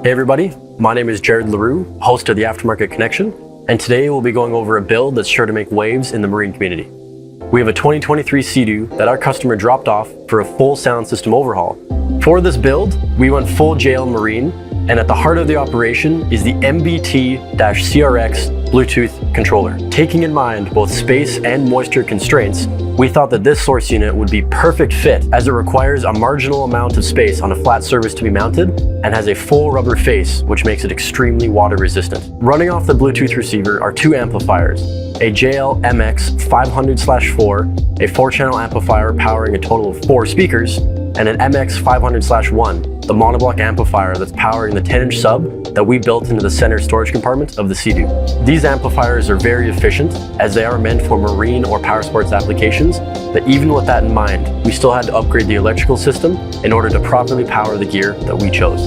Hey everybody, my name is Jared LaRue, host of the Aftermarket Connection, and today we'll be going over a build that's sure to make waves in the marine community. We have a 2023 Sea-Doo that our customer dropped off for a full sound system overhaul. For this build, we went full JL Marine, and at the heart of the operation is the MBT-CRX Bluetooth controller. Taking in mind both space and moisture constraints, we thought that this source unit would be perfect fit as it requires a marginal amount of space on a flat surface to be mounted and has a full rubber face, which makes it extremely water resistant. Running off the Bluetooth receiver are two amplifiers, a JL MX 500/4, a 4-channel amplifier powering a total of 4 speakers, and an MX 500/1, the monoblock amplifier that's powering the 10-inch sub that we built into the center storage compartment of the Sea-Doo. These amplifiers are very efficient as they are meant for marine or power sports applications, but even with that in mind, we still had to upgrade the electrical system in order to properly power the gear that we chose.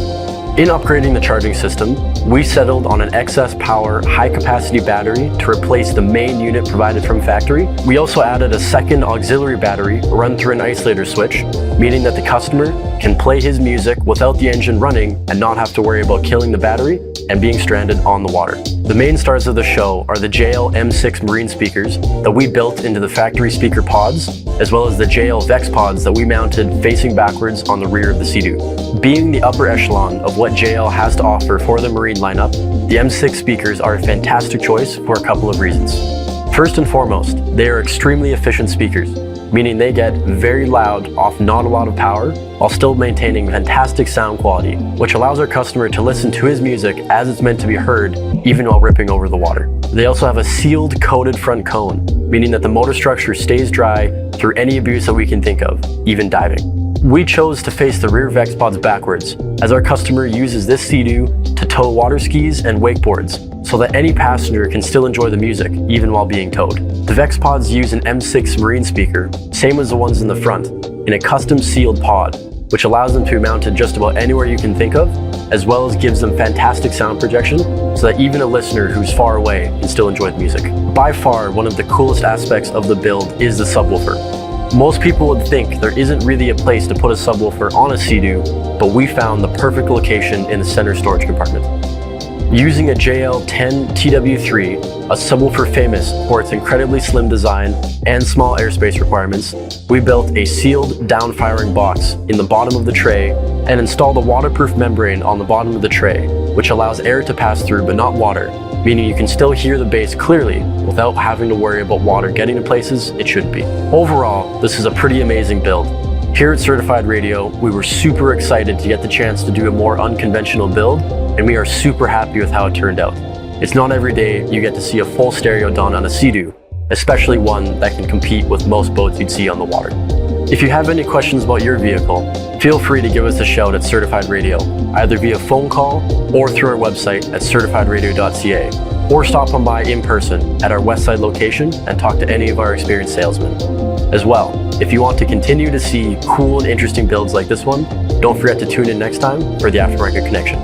In upgrading the charging system, we settled on an excess power high-capacity battery to replace the main unit provided from factory. We also added a second auxiliary battery run through an isolator switch, meaning that the customer can play his music without the engine running and not have to worry about killing the battery and being stranded on the water. The main stars of the show are the JL M6 marine speakers that we built into the factory speaker pods, as well as the JL Vex pods that we mounted facing backwards on the rear of the Sea-Doo. Being the upper echelon of what JL has to offer for the marine lineup, the M6 speakers are a fantastic choice for a couple of reasons. First and foremost, they are extremely efficient speakers, meaning they get very loud off not a lot of power while still maintaining fantastic sound quality, which allows our customer to listen to his music as it's meant to be heard, even while ripping over the water. They also have a sealed coated front cone, meaning that the motor structure stays dry through any abuse that we can think of, even diving. We chose to face the rear Vex pods backwards, as our customer uses this Sea-Doo to tow water skis and wakeboards, so that any passenger can still enjoy the music, even while being towed. The Vex pods use an M6 marine speaker, same as the ones in the front, in a custom sealed pod, which allows them to be mounted just about anywhere you can think of, as well as gives them fantastic sound projection, so that even a listener who's far away can still enjoy the music. By far, one of the coolest aspects of the build is the subwoofer. Most people would think there isn't really a place to put a subwoofer on a Sea-Doo, but we found the perfect location in the center storage compartment. Using a JL10 TW3, a subwoofer famous for its incredibly slim design and small airspace requirements, we built a sealed down-firing box in the bottom of the tray and installed a waterproof membrane on the bottom of the tray, which allows air to pass through but not water, meaning you can still hear the bass clearly without having to worry about water getting to places it shouldn't be. Overall, this is a pretty amazing build. Here at Certified Radio, we were super excited to get the chance to do a more unconventional build, and we are super happy with how it turned out. It's not every day you get to see a full stereo done on a Sea-Doo, especially one that can compete with most boats you'd see on the water. If you have any questions about your vehicle, feel free to give us a shout at Certified Radio, either via phone call or through our website at certifiedradio.ca, or stop on by in person at our Westside location and talk to any of our experienced salesmen. As well, if you want to continue to see cool and interesting builds like this one, don't forget to tune in next time for the Aftermarket Connection.